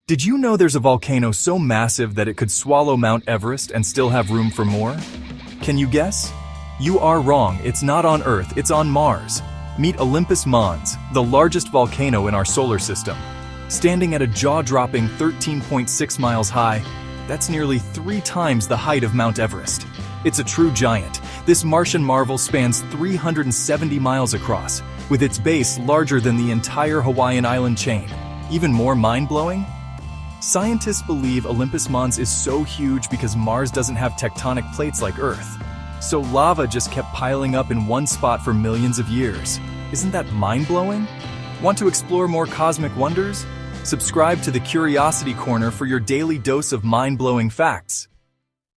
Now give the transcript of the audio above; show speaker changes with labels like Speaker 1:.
Speaker 1: Did you know there's a volcano so massive that it could swallow Mount Everest and still have room for more? Can you guess? You are wrong, it's not on Earth, it's on Mars. Meet Olympus Mons, the largest volcano in our solar system. Standing at a jaw-dropping 13.6 miles high, that's nearly 3 times the height of Mount Everest. It's a true giant. This Martian marvel spans 370 miles across, with its base larger than the entire Hawaiian island chain. Even more mind-blowing? Scientists believe Olympus Mons is so huge because Mars doesn't have tectonic plates like Earth. So lava just kept piling up in one spot for millions of years. Isn't that mind-blowing? Want to explore more cosmic wonders? Subscribe to the Curiosity Corner for your daily dose of mind-blowing facts.